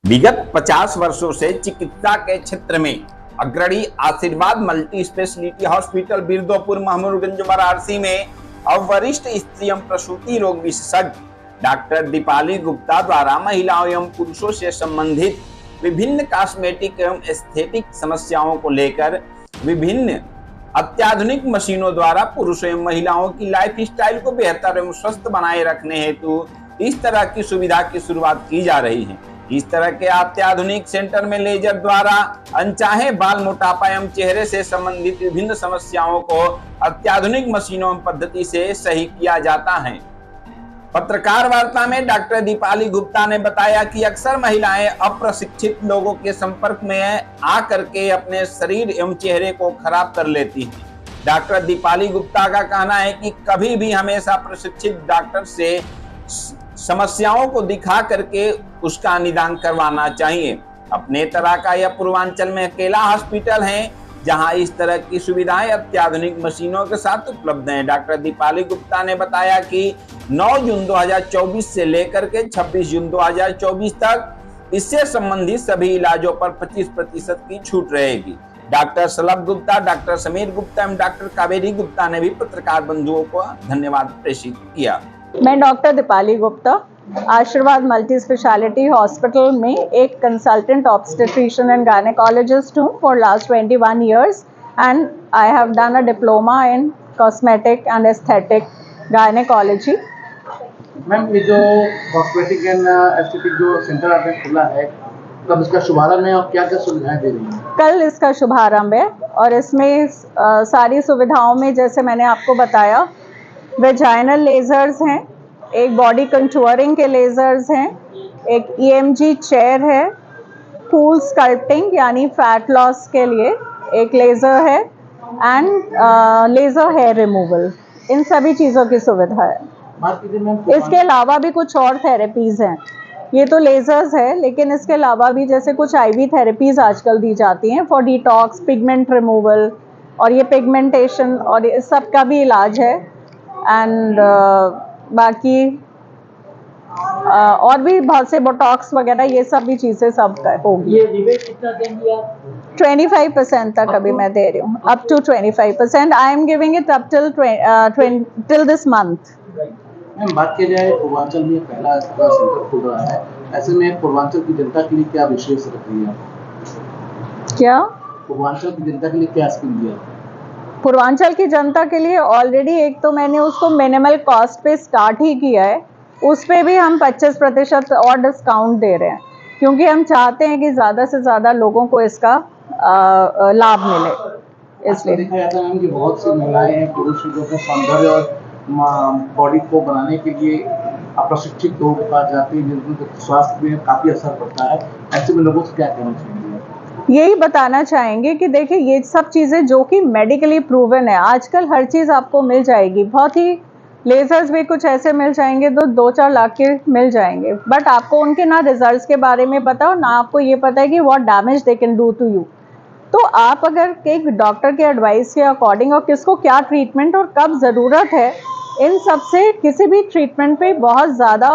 विगत 50 वर्षों से चिकित्सा के क्षेत्र में अग्रणी आशीर्वाद मल्टी स्पेशलिटी हॉस्पिटल बिरदोपुर महमूदगंज वाराणसी में अब वरिष्ठ स्त्री एवं प्रसूति रोग विशेषज्ञ डॉक्टर दीपाली गुप्ता द्वारा महिलाओं एवं पुरुषों से संबंधित विभिन्न कॉस्मेटिक एवं एस्थेटिक समस्याओं को लेकर विभिन्न अत्याधुनिक मशीनों द्वारा पुरुषों एवं महिलाओं की लाइफ स्टाइल को बेहतर एवं स्वस्थ बनाए रखने हेतु इस तरह की सुविधा की शुरुआत की जा रही है। इस तरह के अत्याधुनिक सेंटर में लेजर द्वारा अनचाहे बाल, मोटापा एवं चेहरे से संबंधित विभिन्न समस्याओं को अत्याधुनिक मशीनों पद्धति से सही किया जाता है। पत्रकार वार्ता में डॉक्टर दीपाली गुप्ता ने बताया कि अक्सर महिलाएं अप्रशिक्षित लोगों के संपर्क में आकर के अपने शरीर एवं चेहरे को खराब कर लेती हैं। डॉक्टर दीपाली गुप्ता का कहना है कि कभी भी हमेशा प्रशिक्षित डॉक्टर से समस्याओं को दिखा करके उसका निदान करवाना चाहिए। अपने तरह का यह पूर्वांचल में अकेला हॉस्पिटल है जहां इस तरह की सुविधाएं अत्याधुनिक मशीनों के साथ उपलब्ध हैं। डॉक्टर दीपाली गुप्ता ने बताया कि 9 जून 2024 से लेकर के 26 जून 2024 तक इससे संबंधित सभी इलाजों पर 25% की छूट रहेगी। डॉक्टर सलभ गुप्ता, डॉक्टर समीर गुप्ता एवं डॉक्टर कावेरी गुप्ता ने भी पत्रकार बंधुओं को धन्यवाद प्रेषित किया। मैं डॉक्टर दीपाली गुप्ता आशीर्वाद मल्टी स्पेशलिटी हॉस्पिटल में एक कंसल्टेंट ऑब्स्टेट्रिशियन एंड गायनेकोलॉजिस्ट हूँ for last 21 years and I have done a diploma in cosmetic and aesthetic gynaecology. Ma'am, ये जो कॉस्मेटिक एंड एस्थेटिक जो सेंटर आपने खोला है, कब इसका शुभारंभ है और क्या क्या सुविधाएं दे रही हैं? कल इसका शुभारंभ है और इसमें सारी सुविधाओं में जैसे मैंने आपको बताया, वेजाइनल लेजर्स हैं, एक बॉडी कंटूरिंग के लेजर्स हैं, एक EMG चेयर है, फूल स्कल्पटिंग यानी फैट लॉस के लिए एक लेज़र है एंड लेज़र हेयर रिमूवल। इन सभी चीज़ों की सुविधा है। इसके अलावा भी कुछ और थेरेपीज़ हैं। ये तो लेजर्स है, लेकिन इसके अलावा भी जैसे कुछ IV थेरेपीज़ आजकल दी जाती हैं फॉर डिटॉक्स, पिगमेंट रिमूवल और ये पिगमेंटेशन और इस सब का भी इलाज है। एंड बाकी और भी बहुत से बोटॉक्स वगैरह ये सब भी चीज़ें सब होगी। ये रिबेट कितना देंगी आप? 25% तक अभी मैं दे रही हूँ, up to 25%। I am giving it up till this month. Ma'am, बात की जाए पूर्वांचल में पहला सेंटर खुल रहा है, ऐसे में पूर्वांचल की जनता के लिए क्या विशेष रख रही है? क्या पूर्वांचल की जनता के लिए क्या स्कीम दिया? पूर्वांचल की जनता के लिए ऑलरेडी एक तो मैंने उसको मिनिमल कॉस्ट पे स्टार्ट ही किया है, उस पे भी हम 25% और डिस्काउंट दे रहे हैं क्योंकि हम चाहते हैं कि ज़्यादा से ज़्यादा लोगों को इसका लाभ मिले। इसलिए देखा जाता है मैम कि बहुत सी महिलाएं हैं, पुरुष जो है सौंदर्य और बॉडी को बनाने के लिए अप्रशिक्षित लोग के पास जाते हैं, जिनके स्वास्थ्य में काफ़ी असर पड़ता है। ऐसे में लोगों से क्या कहना चाहिए? यही बताना चाहेंगे कि देखिए ये सब चीज़ें जो कि मेडिकली प्रूवन है, आजकल हर चीज़ आपको मिल जाएगी। बहुत ही लेजर्स भी कुछ ऐसे मिल जाएंगे तो 2-4 लाख के मिल जाएंगे, बट आपको उनके ना रिजल्ट्स के बारे में पता हो, ना आपको ये पता है कि what damage they can do to you. तो आप अगर एक डॉक्टर के एडवाइस के अकॉर्डिंग और किसको क्या ट्रीटमेंट और कब ज़रूरत है, इन सब से किसी भी ट्रीटमेंट पे बहुत ज़्यादा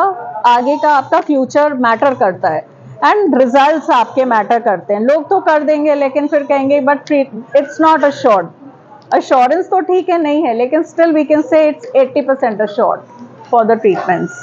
आगे का आपका फ्यूचर मैटर करता है एंड रिजल्ट्स आपके मैटर करते हैं। लोग तो कर देंगे लेकिन फिर कहेंगे but it's not assured. Assurance तो ठीक है नहीं है, लेकिन still we can say it's 80% assured for the treatments.